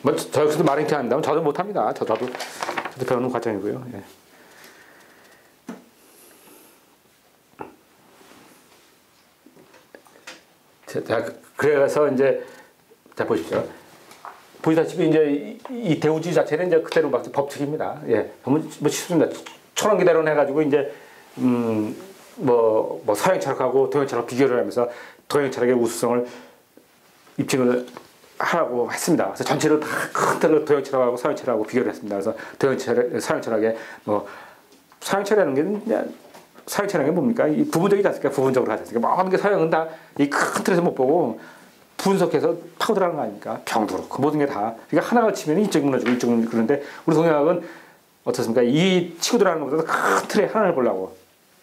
뭐, 저 역시도 말은 이렇게 합니다. 저도 못합니다. 저도 배우는 과정이고요. 예. 자, 그래서 이제, 자, 보십시오. 보시다시피 이제 이 대우주의 자체는 이제 그대로 막 법칙입니다. 예. 뭐 쉽습니다. 초론기대론 해가지고 이제, 서양 철학하고 동양 철학 비교를 하면서 동양 철학의 우수성을 입증을 하라고 했습니다. 그래서 전체를 다 큰 틀로 동양 철학하고 서양 철학하고 비교를 했습니다. 그래서 서양 철학의 서양 철학이라는 게 그냥 서양 철학이 뭡니까? 이 부분적이지 않습니까? 부분적으로 하지 않습니까? 모든 게 서양은 다 이 큰 틀에서 못 보고 분석해서 파고 들어가는 거 아닙니까? 병도 그렇고 모든 게 다. 그러니까 하나가 치면 이쪽 무너지고 이쪽 무너지고 그런데 우리 동양학은 어떻습니까? 이 치고 들어가는 것보다 큰 틀에 하나를 보려고.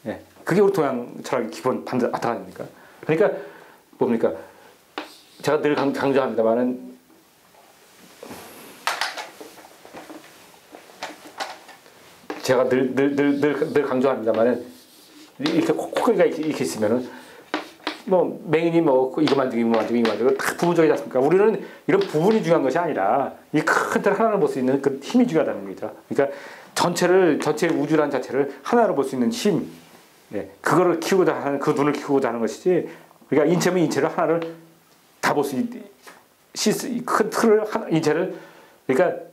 예. 그게 우리 동양 철학의 기본 바탕 아닙니까? 그러니까 뭡니까? 제가 늘 강조합니다만은 제가 늘 강조합니다만은 이렇게 코끼리가 이렇게 있으면은 뭐 맹인이 뭐 이거 만들고 다 부분적이지 않습니까? 우리는 이런 부분이 중요한 것이 아니라 이 큰 틀 하나를 볼 수 있는 그 힘이 중요하다는 거죠. 그러니까 전체 우주란 자체를 하나로 볼 수 있는 힘, 예, 그거를 키우고자 하는 그 눈을 키우고자 하는 것이지. 그러니까 인체면 인체를 하나를 다 볼 수 큰 틀을 인체를 그러니까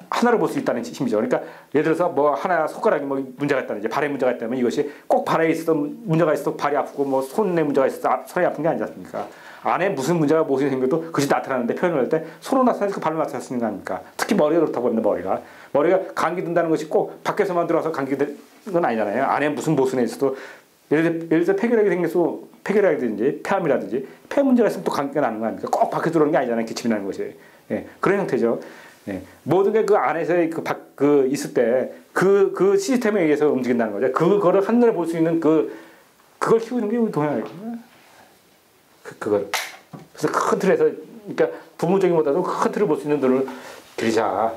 하나를 볼 수 있다는 힘이죠. 그러니까 예를 들어서 뭐 하나 손가락이 뭐 문제가 있다든지 발에 문제가 있다면 이것이 꼭 발에 있어도 문제가 있어도 발이 아프고 뭐 손에 문제가 있어도 손이 아픈 게 아니지 않습니까? 안에 무슨 문제가 무엇이 생겨도 그것이 나타나는데 표현을 할 때 손으로 나타나서 그 발로 나타날 수 있는 거 아닙니까? 특히 머리가 그렇다고 합니다. 머리가 감기 든다는 것이 꼭 밖에서만 들어와서 감기 든 건 아니잖아요. 안에 무슨 모순에 있어도 예를 들어서 폐결핵이 생겨서 폐결핵이라든지 폐암이라든지 폐 문제가 있으면 또 감기가 나는 거 아닙니까? 꼭 밖에 들어오는 게 아니잖아요. 기침이 나는 것이. 예, 그런 형태죠. 예, 모든 게 그 안에서의 있을 때 그 시스템에 의해서 움직인다는 거죠. 그거를 한눈에 볼 수 있는 그걸 키우는 게 우리 동양이거든요. 그걸. 그래서 큰 틀에서, 그러니까 부분적인 것보다도 큰 틀을 볼 수 있는 눈을 들이자.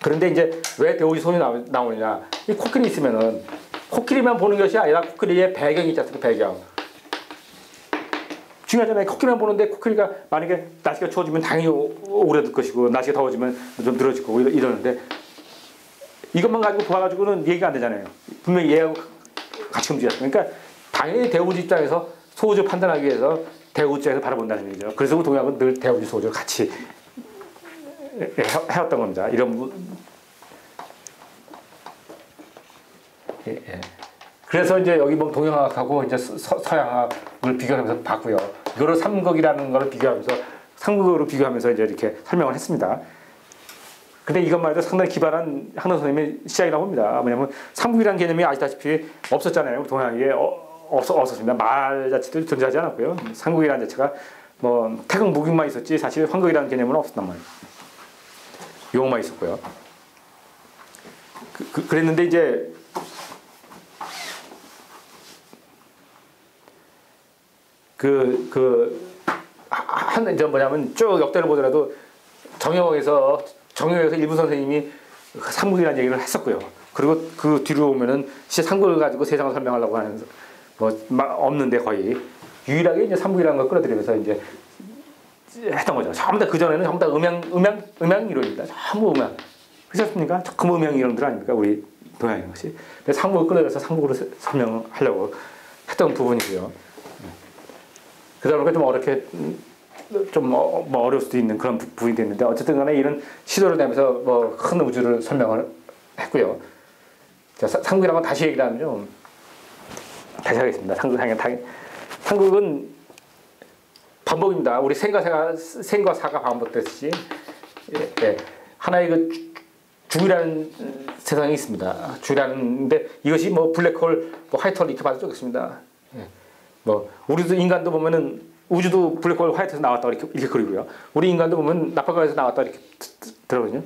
그런데 이제 왜 대우지 손이 나오느냐. 이 코끼리 있으면은 코끼리만 보는 것이 아니라 코끼리의 배경이 있지 않습니까? 배경. 중요하잖아요. 코끼리만 보는데 코끼리가 만약에 날씨가 추워지면 당연히 오래될 것이고 날씨가 더워지면 좀 늘어질 거고 이러는데 이것만 가지고 봐가지고는 얘기가 안 되잖아요. 분명히 얘하고 같이 움직였어요. 그러니까 당연히 대우지 입장에서 소우주 판단하기 위해서 대우지 입장에서 바라본다는 얘기죠. 그래서 우리 동양은 늘 대우지 소우주를 같이 해왔던 겁니다. 이런 예. 그래서 이제 여기 뭐 동양학하고 이제 서양학을 비교하면서 봤고요. 이거를 삼극이라는 걸 비교하면서 삼극으로 비교하면서 이제 이렇게 설명을 했습니다. 근데 이것만 해도 상당히 기발한 학론 선생님의 시작이라고 봅니다. 뭐냐면 삼극이라는 개념이 아시다시피 없었잖아요. 동양에 없었습니다. 말 자체도 존재하지 않았고요. 삼극이라는 자체가 뭐 태극 무극만 있었지 사실 황극이라는 개념은 없었단 말이에요. 용어만 있었고요. 그랬는데 이제 이제 뭐냐면 쭉 역대를 보더라도 정형에서 일부 선생님이 삼국이라는 얘기를 했었고요. 그리고 그 뒤로 오면은 진짜 삼국을 가지고 세상을 설명하려고 하는 뭐 없는데 거의 유일하게 이제 삼국이라는 걸 끌어들이면서 이제 했던 거죠. 전부 다 그 전에는 전부 다 음양 이론입니다. 전부 음양. 그렇지 않습니까? 조금 음양 이론들 아닙니까? 우리 동양의 것이. 근데 삼국을 끌어들여서 삼국으로 설명하려고 했던 부분이고요. 그러다 보니까 좀 어렵게 뭐 어려울 수도 있는 그런 부분이 됐는데 어쨌든 간에 이런 시도를 내면서 뭐 큰 우주를 설명을 했고요. 자, 삼국이라는 건 다시 얘기를 하면요. 다시 하겠습니다. 삼국은 반복입니다. 우리 생과 사가 반복됐듯이 예, 하나의 그 주라는 세상이 있습니다. 주라는데 이것이 뭐 블랙홀, 뭐 화이트홀 이렇게 봐도 좋겠습니다. 예. 뭐 우리도 인간도 보면은 우주도 블랙홀 화이트에서 나왔다 이렇게 그리고요. 우리 인간도 보면 나팔관에서 나왔다 이렇게 들어거든요.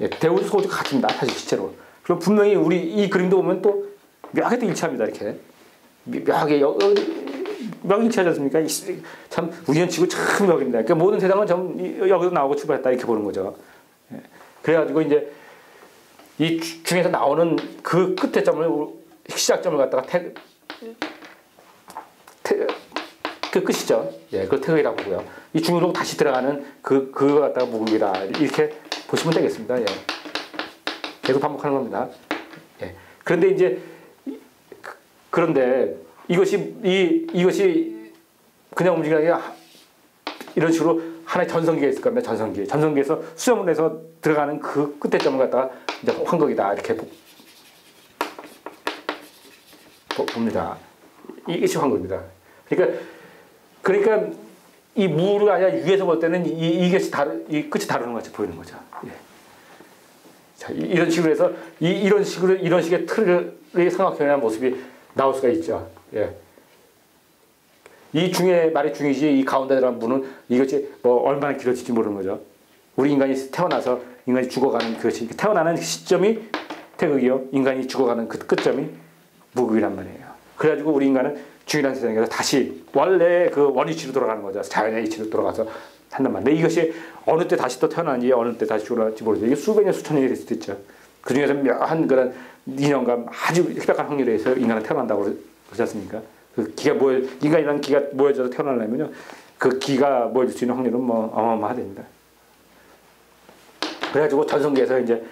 예, 대우주 소우주가 같습니다. 사실 실제로. 그리고 분명히 우리 이 그림도 보면 또 묘하게 일치합니다. 이렇게 묘하게 일치하지 않습니까? 참 우연치고 참 묘합니다. 그러니까 모든 세상은 좀 여기서 나오고 출발했다 이렇게 보는 거죠. 예. 그래가지고 이제 이 중에서 나오는 그 끝에 점을 시작점을 갖다가 그 끝이죠. 예, 그 태극이라고 보고요. 이 중으로 다시 들어가는 그거 갖다가 무극이다. 이렇게 보시면 되겠습니다. 예. 계속 반복하는 겁니다. 예. 그런데 이제 그런데 이것이 그냥 움직이는 게 이런 식으로 하나의 전성기가 있을 겁니다. 전성기에서 수렴을 해서 들어가는 그 끝에 점을 갖다가 이제 환극이다. 이렇게 봅니다. 이것이 환극입니다. 그러니까 이 무를 아니라 위에서 볼 때는 이것이 이 끝이 다르는 것 같이 보이는 거죠. 예. 자, 이런 식으로 해서 이런 식의 틀을 삼각형이라는 모습이 나올 수가 있죠. 예. 이 중에 말이 중이지 이 가운데 들어간 무는 이것이 뭐 얼마나 길어질지 모르는 거죠. 우리 인간이 태어나서 인간이 죽어가는 그것이 태어나는 시점이 태극이요. 인간이 죽어가는 그 끝점이 무극이란 말이에요. 그래가지고 우리 인간은 중이라는 세상에서 다시 원래 그 원위치로 돌아가는 거죠. 자연의 이치로 돌아가서 한단 말이에요. 근데 이것이 어느 때 다시 또 태어나는지 어느 때 다시 죽어날지 모르죠. 이게 수백 년 수천 년이 될 수도 있죠. 그 중에서 묘한 그런 인연과 아주 희박한 확률에 의해서 인간은 태어난다고 그러지 않습니까? 그 기가 인간이라는 기가 모여져서 태어나려면요. 그 기가 모여질 수 있는 확률은 뭐 어마어마하답니다. 그래가지고 전성기에서 이제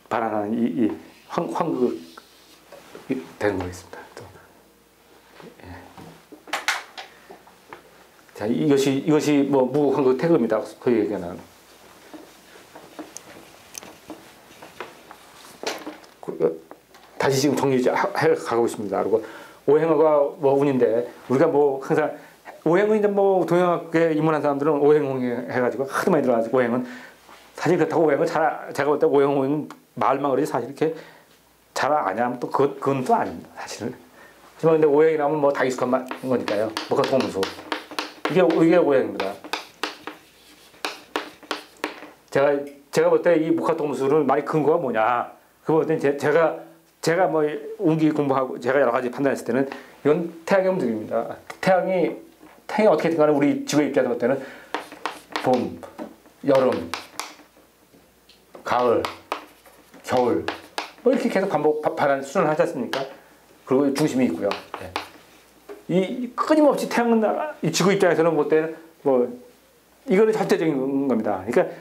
발환하는 이 황극이 되는 거겠습니다. 예. 자, 이것이 뭐 무황극 태극입니다. 그 얘기는. 다시 지금 정리해 가고 있습니다. 그리고 오행어가 뭐 운인데 우리가 뭐 항상 오행은 이제 뭐 동양학에 입문한 사람들은 오행홍 해가지고 하도 많이 들어가지고 오행은 사실 그렇다고 오행을 제가 볼 때 오행홍 말만 그러지 사실 이렇게 잘 아냐면 또 그건 또 아닙니다. 사실은. 하지만 근데 오행이라면 뭐 다 익숙한 거니까요. 뭐가 동문수. 이게 오행입니다. 제가 볼 때 이 목화동수를 많이 근거가 뭐냐. 그거 볼 때 제가 뭐 운기 공부하고 제가 여러 가지 판단했을 때는 이건 태양의 움직임입니다. 태양이 어떻게 된가는 우리 지구의 입장에서 볼 때는 봄, 여름, 가을, 겨울 뭐 이렇게 계속 반복하는 수준을 하지 않습니까? 그리고 중심이 있고요. 네. 이 끊임없이 태양은 이 지구 입장에서는 볼 때는 뭐 이거는 절대적인 겁니다. 그러니까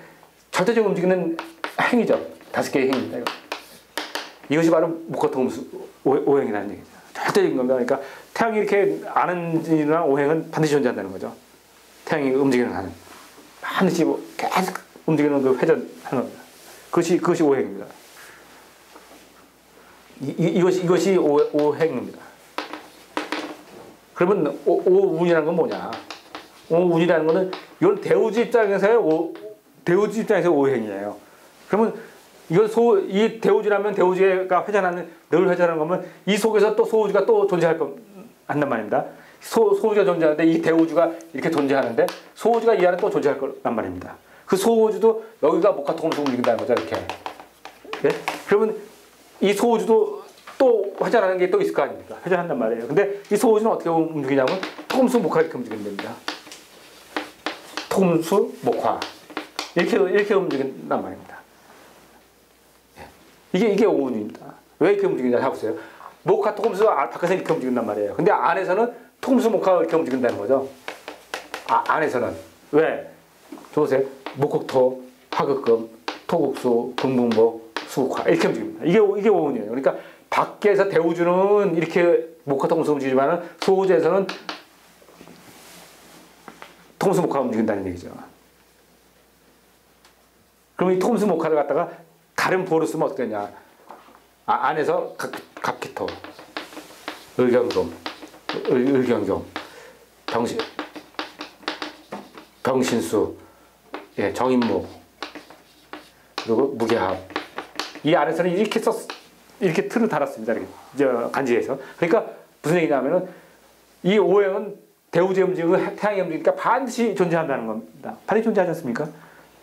절대적으로 움직이는 행위죠. 5개의 행위입니다. 이것이 바로 목화통수 오행이라는 얘기죠. 절대적인 겁니다. 그러니까 태양이 이렇게 아는 일이나 오행은 반드시 존재한다는 거죠. 태양이 움직이는 한은 반드시 계속 움직이는 그 회전하는 겁니다. 그것이 오행입니다. 이것이 오행입니다. 그러면 오운이라는 건 뭐냐? 오운이라는 거는 이건 대우지 입장에서의 오행이에요. 그러면 이 대우지라면 대우지가 늘 회전하는 거면 이 속에서 또 소우주가 또 한단 말입니다. 소우주가 존재하는데 이 대우주가 이렇게 존재하는데 소우주가 이 안에 또 존재할 거란 말입니다. 그 소우주도 여기가 목화통으로 움직인다는 거죠. 이렇게. 네? 그러면 이 소우주도 또 회전하는 게 또 있을 거 아닙니까? 회전한단 말이에요. 근데 이 소우주는 어떻게 움직이냐면 토금수 목화 이렇게 움직인답니다. 토금수 목화 이렇게 움직인단 말입니다. 이게 오운입니다. 왜 이렇게 움직이냐 해보세요. 목화 토금수 밖에서 이렇게 움직인단 말이에요. 근데 안에서는 토금수 목화가 이렇게 움직인다는 거죠. 안에서는 왜? 보세요. 목국토, 화극금, 토국수, 금붕목, 수국화 이렇게 움직입니다. 이게 오운이에요. 그러니까 밖에서 대우주는 이렇게 목화 토금수 움직이지만 소우주에서는 토금수 목화가 움직인다는 얘기죠. 그럼 이 토금수 목화를 갖다가 다른 보로 쓰면 어떻게 되냐. 안에서 갑기토, 을경금, 병신수, 예, 정인목, 그리고 무게합. 이 안에서는 이렇게 틀을 달았습니다. 이렇게 간지에서. 그러니까 무슨 얘기냐면은 이 오행은 대우주의 움직이고 태양의 움직이니까 반드시 존재한다는 겁니다. 반드시 존재하지 않습니까?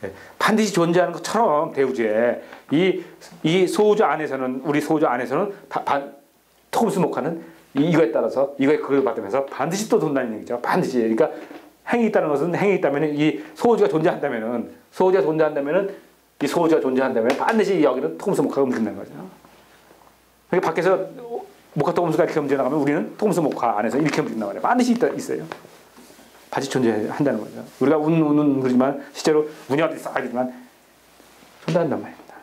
예, 반드시 존재하는 것처럼 대우주에 이 소우주 안에서는 우리 소우주 안에서는 토금수 목화는 이거에 따라서 이거에 그걸 받으면서 반드시 또 돈다는 얘기죠. 반드시. 그러니까 행이 있다는 것은 행이 있다면은 이 소우주가 존재한다면은 이 소우주가 존재한다면 반드시 여기는 토금수 목화가 움직인다는 거죠. 그러니까 밖에서 목화 토금수가 이렇게 움직여 나가면 우리는 토금수 목화 안에서 이렇게 움직인단 말이에요. 반드시 있어요. 반드시 존재한다는 거죠. 우리가 운은 그러지만 실제로 운이 어디 있어 하지만 존재한단 말입니다.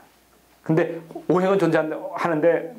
근데 오행은 존재하는데